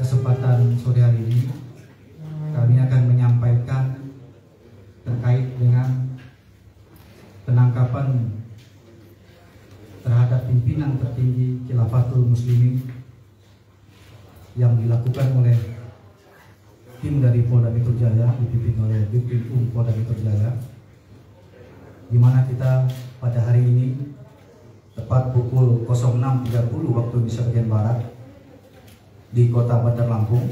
kesempatan sore hari ini kami akan menyampaikan terkait dengan penangkapan terhadap pimpinan tertinggi Khilafatul Muslimin yang dilakukan oleh tim dari Polda Metro Jaya dipimpin oleh Ditkrim Polda Metro Jaya, di mana kita pada hari ini tepat pukul 06.30 waktu Indonesia bagian Barat di Kota Bandar Lampung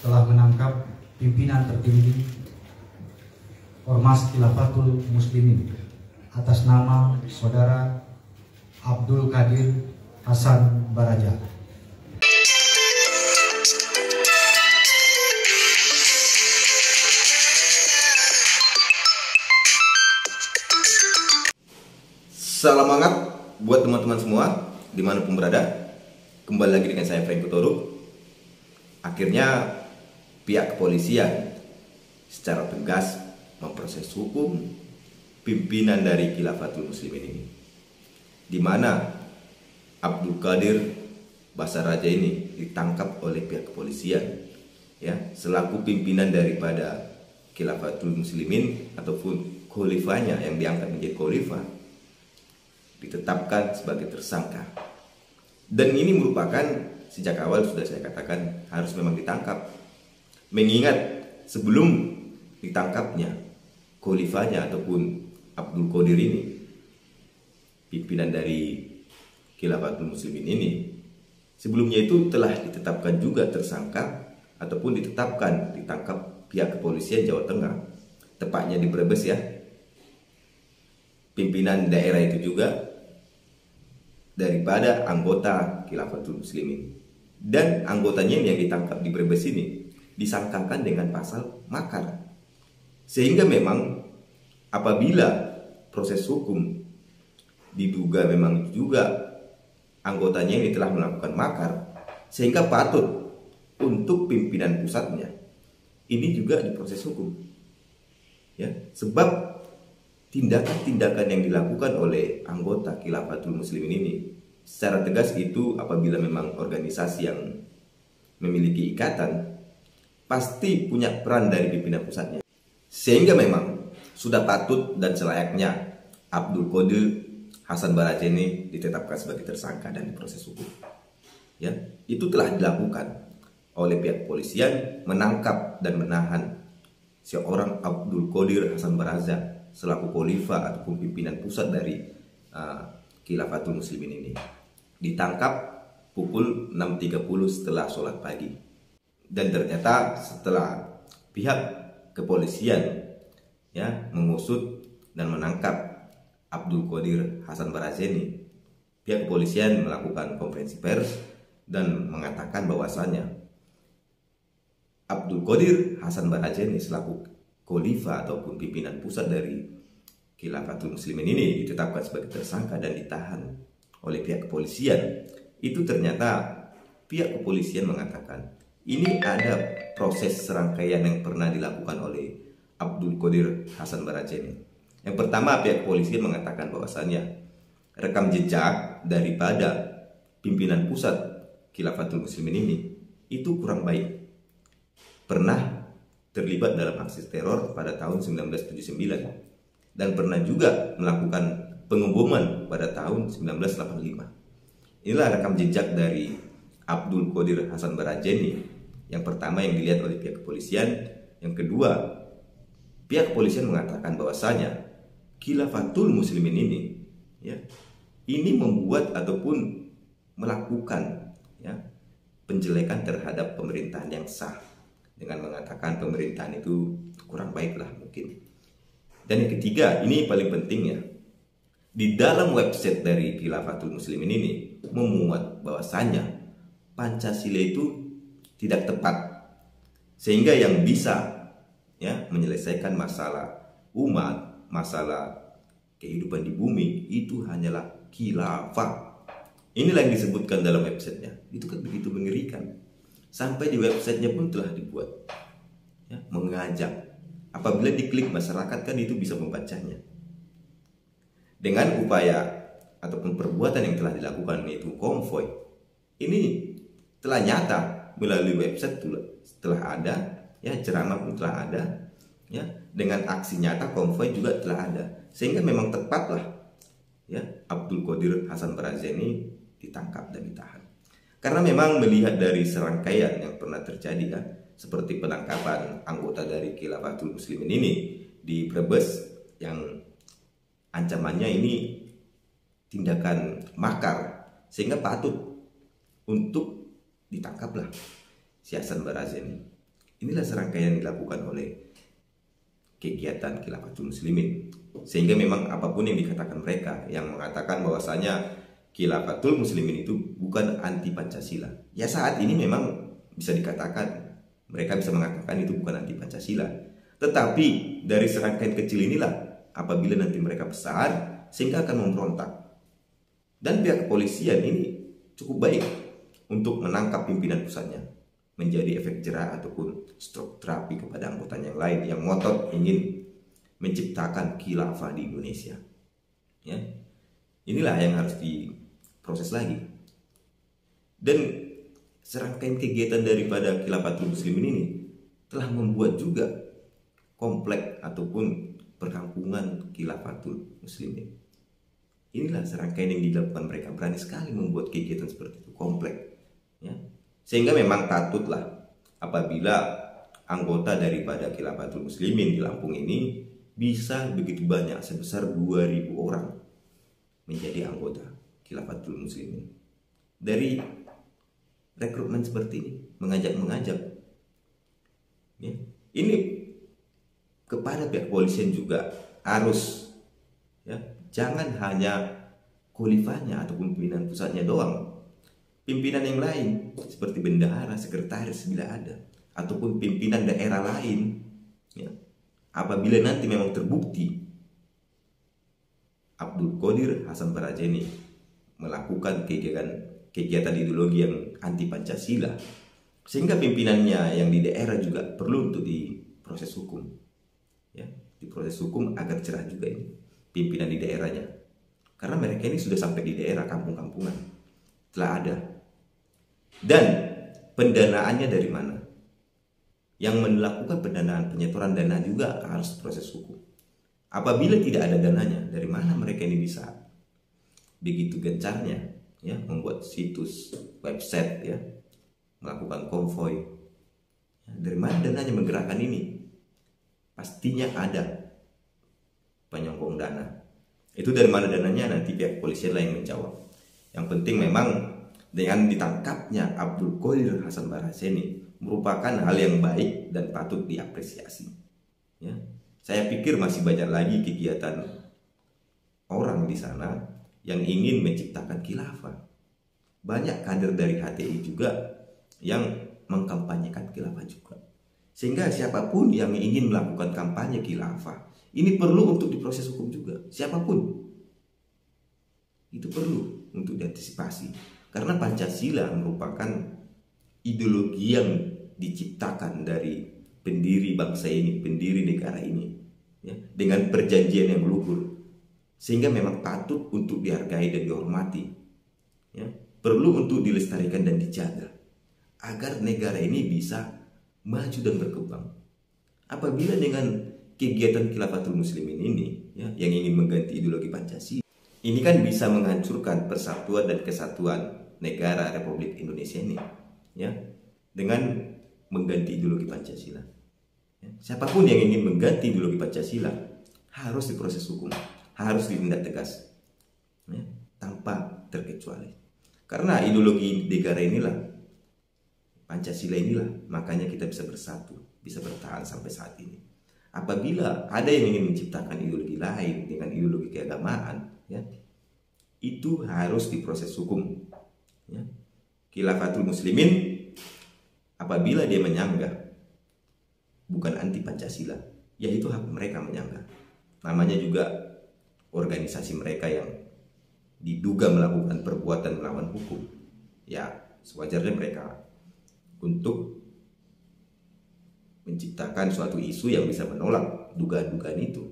telah menangkap pimpinan tertinggi Ormas Khilafatul Muslimin atas nama Saudara Abdul Qadir Hasan Baraja. Salam hangat buat teman-teman semua dimanapun berada. Kembali lagi dengan saya Frank Kutoruk. Akhirnya pihak kepolisian secara tegas memproses hukum pimpinan dari Khilafatul Muslimin ini, di mana Abdul Qadir Basaraja ini ditangkap oleh pihak kepolisian, ya, selaku pimpinan daripada Khilafatul Muslimin ataupun khalifahnya yang diangkat menjadi khalifah, ditetapkan sebagai tersangka. Dan ini merupakan, sejak awal sudah saya katakan, harus memang ditangkap. Mengingat sebelum ditangkapnya khalifahnya ataupun Abdul Qadir ini, pimpinan dari Khilafatul Muslimin ini, sebelumnya itu telah ditetapkan juga tersangka ataupun ditangkap pihak kepolisian Jawa Tengah, tepatnya di Brebes, ya. Pimpinan daerah itu juga daripada anggota Khilafatul Muslimin, dan anggotanya yang ditangkap di Brebes ini disangkakan dengan pasal makar, sehingga memang apabila proses hukum diduga memang juga anggotanya ini telah melakukan makar, sehingga patut untuk pimpinan pusatnya ini juga diproses hukum, ya, sebab tindakan-tindakan yang dilakukan oleh anggota Khilafatul Muslimin ini secara tegas itu apabila memang organisasi yang memiliki ikatan pasti punya peran dari pimpinan pusatnya, sehingga memang sudah patut dan selayaknya Abdul Qadir Hasan Baraja ini ditetapkan sebagai tersangka dan diproses hukum, ya. Itu telah dilakukan oleh pihak kepolisian, menangkap dan menahan seorang Abdul Qadir Hasan Baraja selaku khalifah ataupun pimpinan pusat dari Khilafatul Muslimin ini. Ditangkap pukul 6.30 setelah sholat pagi. Dan ternyata setelah pihak kepolisian, ya, mengusut dan menangkap Abdul Qadir Hasan Baraja ini, pihak kepolisian melakukan konferensi pers dan mengatakan bahwasannya Abdul Qadir Hasan Baraja ini selaku khalifah ataupun pimpinan pusat dari Khilafatul Muslimin ini ditetapkan sebagai tersangka dan ditahan oleh pihak kepolisian. Itu ternyata pihak kepolisian mengatakan ini ada proses serangkaian yang pernah dilakukan oleh Abdul Qadir Hasan Baraja ini. Yang pertama, pihak kepolisian mengatakan bahwasannya rekam jejak daripada pimpinan pusat Khilafatul Muslimin ini itu kurang baik. Pernah terlibat dalam aksi teror pada tahun 1979 dan pernah juga melakukan pengeboman pada tahun 1985. Inilah rekam jejak dari Abdul Qadir Hasan Baraja ini. Yang pertama yang dilihat oleh pihak kepolisian. Yang kedua, pihak kepolisian mengatakan bahwasanya Khilafatul Muslimin ini, ya, ini membuat ataupun melakukan, ya, penjelekan terhadap pemerintahan yang sah, dengan mengatakan pemerintahan itu kurang baik lah mungkin. Dan yang ketiga, ini paling penting, ya, di dalam website dari Khilafatul Muslimin ini memuat bahwasannya Pancasila itu tidak tepat, sehingga yang bisa, ya, menyelesaikan masalah umat, masalah kehidupan di bumi itu hanyalah khilafah. Inilah yang disebutkan dalam websitenya. Itu kan begitu mengerikan. Sampai di websitenya pun telah dibuat, ya, mengajak. Apabila diklik masyarakat kan itu bisa membacanya. Dengan upaya ataupun perbuatan yang telah dilakukan, yaitu konvoy, ini telah nyata melalui website telah ada, ya, ceramah pun telah ada, ya, dengan aksi nyata konvoi juga telah ada, sehingga memang tepatlah, ya, Abdul Qadir Hasan Barazani ditangkap dan ditahan. Karena memang melihat dari serangkaian yang pernah terjadi, ya, seperti penangkapan anggota dari Khilafatul Muslimin ini di Brebes yang ancamannya ini tindakan makar, sehingga patut untuk ditangkaplah si Hasan Barazani. Inilah serangkaian yang dilakukan oleh kegiatan Khilafatul Muslimin, sehingga memang apapun yang dikatakan mereka yang mengatakan bahwasanya Khilafatul Muslimin itu bukan anti Pancasila, ya saat ini memang bisa dikatakan mereka bisa mengatakan itu bukan anti Pancasila. Tetapi dari serangkaian kecil inilah apabila nanti mereka besar sehingga akan memberontak. Dan pihak kepolisian ini cukup baik untuk menangkap pimpinan pusatnya, menjadi efek jerah ataupun stroke terapi kepada anggotanya yang lain yang ngotot ingin menciptakan khilafah di Indonesia. Ya. Inilah yang harus diproses lagi. Dan serangkaian kegiatan daripada Khilafatul Muslimin ini telah membuat juga komplek ataupun perkampungan Khilafatul Muslimin. Inilah serangkaian yang dilakukan mereka, berani sekali membuat kegiatan seperti itu, komplek, ya. Sehingga memang patutlah apabila anggota daripada Khilafatul Muslimin di Lampung ini bisa begitu banyak, sebesar 2.000 orang menjadi anggota Khilafatul Muslimin. Dari rekrutmen seperti ini, mengajak, ya. Ini kepada pihak kepolisian juga harus, ya, jangan hanya khalifahnya ataupun pimpinan pusatnya doang, pimpinan yang lain seperti bendahara, sekretaris bila ada, ataupun pimpinan daerah lain, ya. Apabila nanti memang terbukti Abdul Qadir Hasan Barazani melakukan kegiatan ideologi yang anti Pancasila, sehingga pimpinannya yang di daerah juga perlu untuk diproses hukum, ya, diproses hukum agar cerah juga ini pimpinan di daerahnya, karena mereka ini sudah sampai di daerah kampung-kampungan, telah ada. Dan pendanaannya dari mana? Yang melakukan pendanaan, penyetoran dana juga harus proses hukum. Apabila tidak ada dananya, dari mana mereka ini bisa begitu gencarnya, ya, membuat situs, website, ya, melakukan konvoi, ya, dari mana dananya menggerakkan ini? Pastinya ada penyokong dana. Itu dari mana dananya, nanti pihak kepolisian lah yang menjawab. Yang penting memang dengan ditangkapnya Abdul Qadir Hasan Barazani merupakan hal yang baik dan patut diapresiasi, ya. Saya pikir masih banyak lagi kegiatan orang di sana yang ingin menciptakan khilafah. Banyak kader dari HTI juga yang mengkampanyekan khilafah juga. Sehingga siapapun yang ingin melakukan kampanye khilafah, ini perlu untuk diproses hukum juga. Siapapun. Itu perlu untuk diantisipasi. Karena Pancasila merupakan ideologi yang diciptakan dari pendiri bangsa ini, pendiri negara ini, ya, dengan perjanjian yang luhur, sehingga memang patut untuk dihargai dan dihormati, ya. Perlu untuk dilestarikan dan dijaga agar negara ini bisa maju dan berkembang. Apabila dengan kegiatan Khilafatul Muslimin ini, ya, yang ingin mengganti ideologi Pancasila, ini kan bisa menghancurkan persatuan dan kesatuan negara Republik Indonesia ini, ya, dengan mengganti ideologi Pancasila. Ya, siapapun yang ingin mengganti ideologi Pancasila harus diproses hukum, harus ditindak tegas, ya, tanpa terkecuali. Karena ideologi negara inilah, Pancasila inilah, makanya kita bisa bersatu, bisa bertahan sampai saat ini. Apabila ada yang ingin menciptakan ideologi lain dengan ideologi keagamaan, ya, itu harus diproses hukum, ya. Khilafatul Muslimin apabila dia menyanggah bukan anti Pancasila, ya itu hak mereka menyanggah. Namanya juga organisasi mereka yang diduga melakukan perbuatan melawan hukum, ya sewajarnya mereka untuk menciptakan suatu isu yang bisa menolak dugaan-dugaan itu,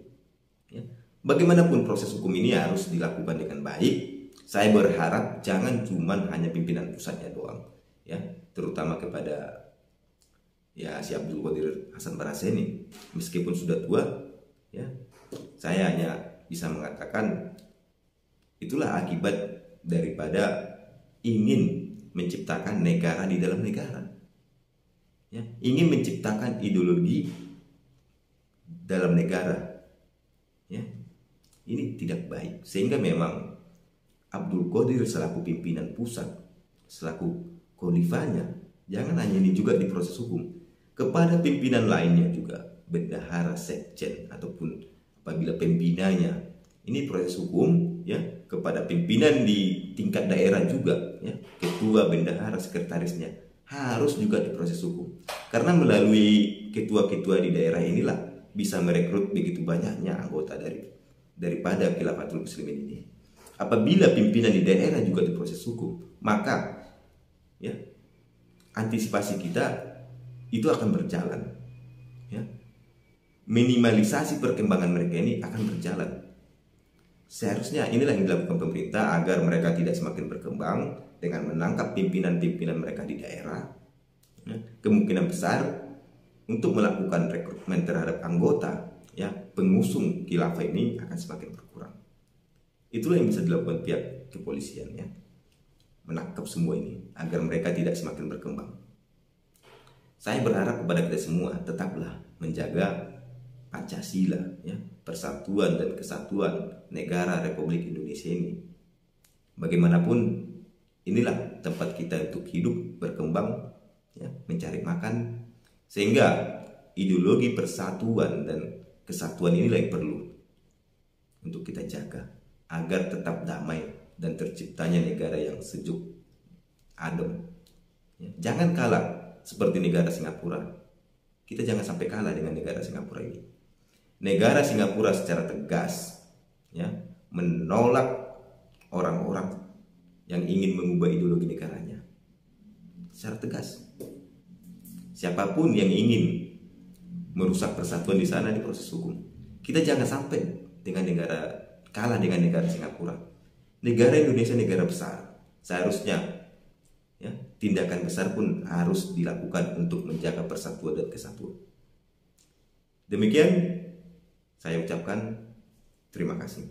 ya. Bagaimanapun proses hukum ini harus dilakukan dengan baik. Saya berharap jangan cuma hanya pimpinan pusatnya doang ya, terutama kepada ya si Abdul Qadir Hasan Baraseni. Meskipun sudah tua, ya, saya hanya bisa mengatakan itulah akibat daripada ingin menciptakan negara di dalam negara, ya, ingin menciptakan ideologi dalam negara, ya, ini tidak baik. Sehingga memang Abdul Qadir selaku pimpinan pusat, selaku khalifahnya, jangan hanya ini juga diproses hukum, kepada pimpinan lainnya juga, bendahara, sekjen, ataupun apabila pembinanya, ini proses hukum, ya, kepada pimpinan di tingkat daerah juga, ya, ketua, bendahara, sekretarisnya harus juga diproses hukum. Karena melalui ketua-ketua di daerah inilah bisa merekrut begitu banyaknya anggota daripada Khilafatul Muslimin ini. Apabila pimpinan di daerah juga diproses hukum, maka ya antisipasi kita itu akan berjalan, ya. Minimalisasi perkembangan mereka ini akan berjalan. Seharusnya inilah yang dilakukan pemerintah agar mereka tidak semakin berkembang dengan menangkap pimpinan-pimpinan mereka di daerah. Ya, kemungkinan besar untuk melakukan rekrutmen terhadap anggota, ya, pengusung khilafah ini akan semakin berkurang. Itulah yang bisa dilakukan pihak kepolisian, ya, menangkap semua ini agar mereka tidak semakin berkembang. Saya berharap kepada kita semua tetaplah menjaga Pancasila, ya, persatuan dan kesatuan negara Republik Indonesia ini. Bagaimanapun inilah tempat kita untuk hidup, berkembang, ya, mencari makan, sehingga ideologi persatuan dan kesatuan inilah yang perlu untuk kita jaga agar tetap damai dan terciptanya negara yang sejuk, adem, ya. Jangan kalah seperti negara Singapura. Kita jangan sampai kalah dengan negara Singapura ini. Negara Singapura secara tegas, ya, menolak orang-orang yang ingin mengubah ideologi negaranya secara tegas. Siapapun yang ingin merusak persatuan di sana diproses hukum. Kita jangan sampai kalah dengan negara Singapura. Negara Indonesia negara besar. Seharusnya, ya, tindakan besar pun harus dilakukan untuk menjaga persatuan dan kesatuan. Demikian saya ucapkan terima kasih.